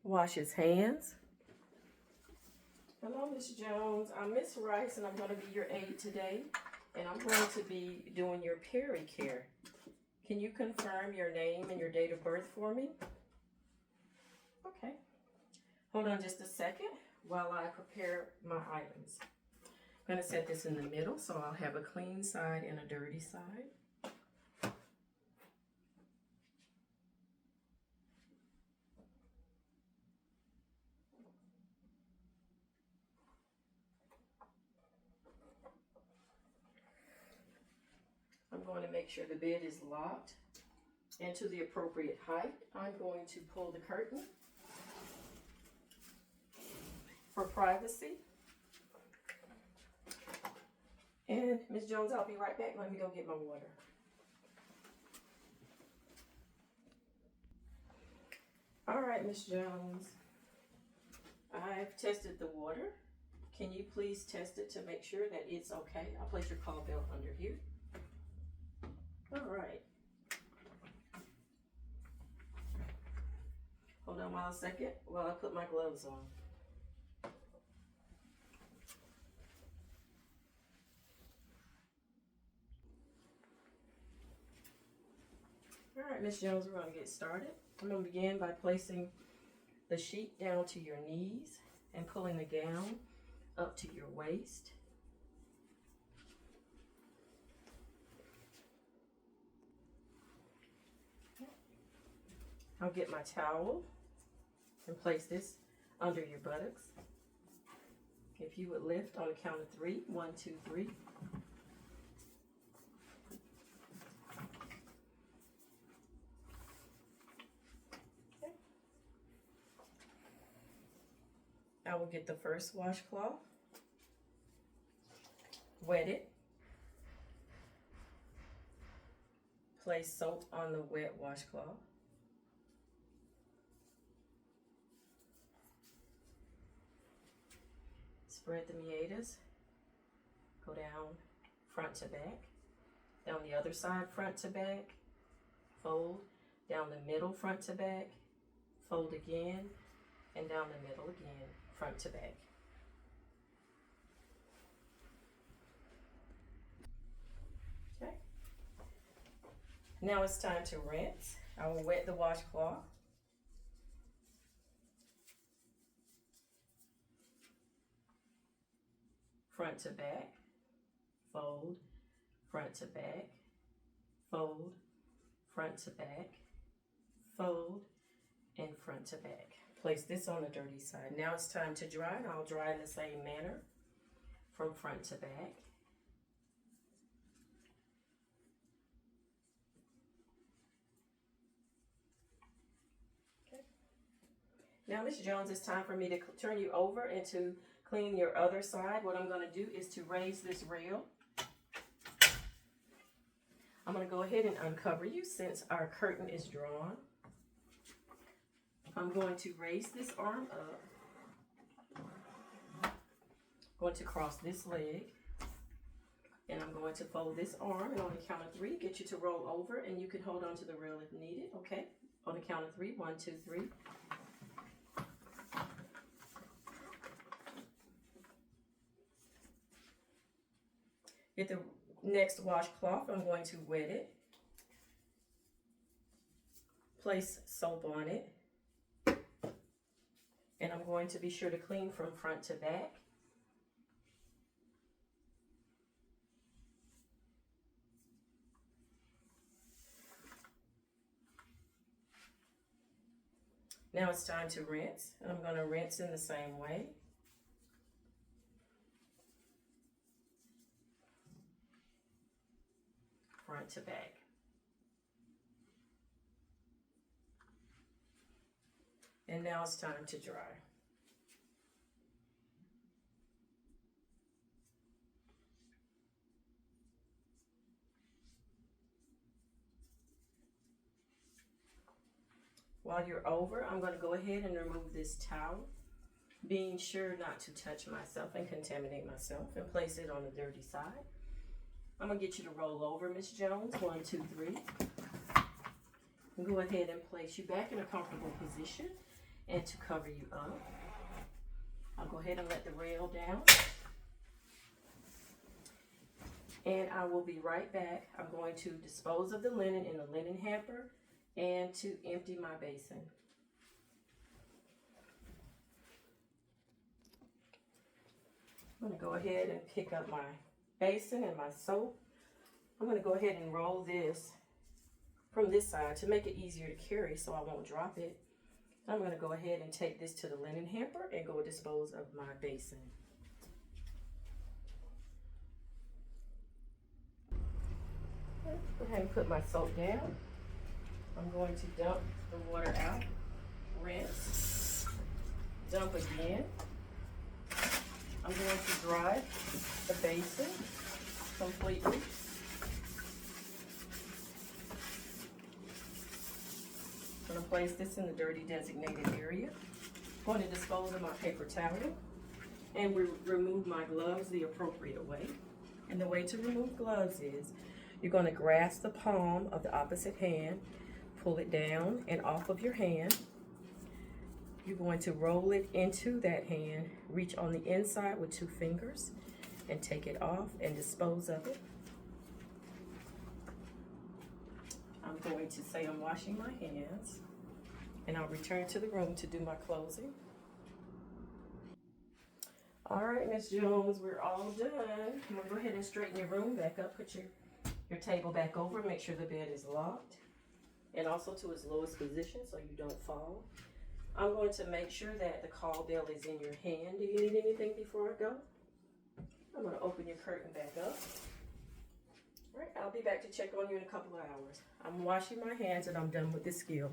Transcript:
Wash his hands. Hello, Miss Jones. I'm Miss Rice, and I'm going to be your aide today. And I'm going to be doing your peri-care. Can you confirm your name and your date of birth for me? Okay. Hold on just a second while I prepare my items. I'm going to set this in the middle so I'll have a clean side and a dirty side. I'm going to make sure the bed is locked and to the appropriate height. I'm going to pull the curtain for privacy. And Ms. Jones, I'll be right back. Let me go get my water. All right, Ms. Jones. I've tested the water. Can you please test it to make sure that it's okay? I'll place your call bell under here. All right. Hold on one second while I put my gloves on. All right, Miss Jones, we're going to get started. I'm going to begin by placing the sheet down to your knees and pulling the gown up to your waist. I'll get my towel and place this under your buttocks. If you would lift on the count of 3, 1, 2, 3. Okay. I will get the first washcloth, wet it, place soap on the wet washcloth. Spread the meatas, go down front to back, down the other side front to back, fold, down the middle front to back, fold again, and down the middle again, front to back. Okay. Now it's time to rinse. I will wet the washcloth. Front to back, fold, front to back, fold, front to back, fold, and front to back. Place this on the dirty side. Now it's time to dry, and I'll dry in the same manner from front to back. Okay. Now, Ms. Jones, it's time for me to turn you over and to clean your other side. What I'm going to do is to raise this rail. I'm going to go ahead and uncover you since our curtain is drawn. I'm going to raise this arm up. I'm going to cross this leg. And I'm going to fold this arm. And on the count of 3, get you to roll over. And you can hold on to the rail if needed. Okay? On the count of 3, 1, 2, 3. Get the next washcloth. I'm going to wet it. Place soap on it. And I'm going to be sure to clean from front to back. Now it's time to rinse. And I'm going to rinse in the same way. Front to back. And now it's time to dry. While you're over, I'm going to go ahead and remove this towel, being sure not to touch myself and contaminate myself, and place it on the dirty side. I'm going to get you to roll over, Miss Jones. 1, 2, 3. And go ahead and place you back in a comfortable position. and to cover you up. I'll go ahead and let the rail down. And I will be right back. I'm going to dispose of the linen in the linen hamper and to empty my basin. I'm going to go ahead and pick up my basin and my soap. I'm going to go ahead and roll this from this side to make it easier to carry so I won't drop it. I'm going to go ahead and take this to the linen hamper and go dispose of my basin. Go ahead and put my soap down. I'm going to dump the water out, rinse, dump again. I'm going to dry the basin completely. I'm going to place this in the dirty designated area. I'm going to dispose of my paper towel and remove my gloves the appropriate way. And the way to remove gloves is you're going to grasp the palm of the opposite hand, pull it down and off of your hand. You're going to roll it into that hand, reach on the inside with 2 fingers and take it off and dispose of it. I'm going to say I'm washing my hands and I'll return to the room to do my closing. All right, Miss Jones, we're all done. I'm gonna go ahead and straighten your room back up, put your table back over, make sure the bed is locked and also to its lowest position so you don't fall. I'm going to make sure that the call bell is in your hand. Do you need anything before I go? I'm going to open your curtain back up. All right, I'll be back to check on you in a couple of hours. I'm washing my hands and I'm done with this skill.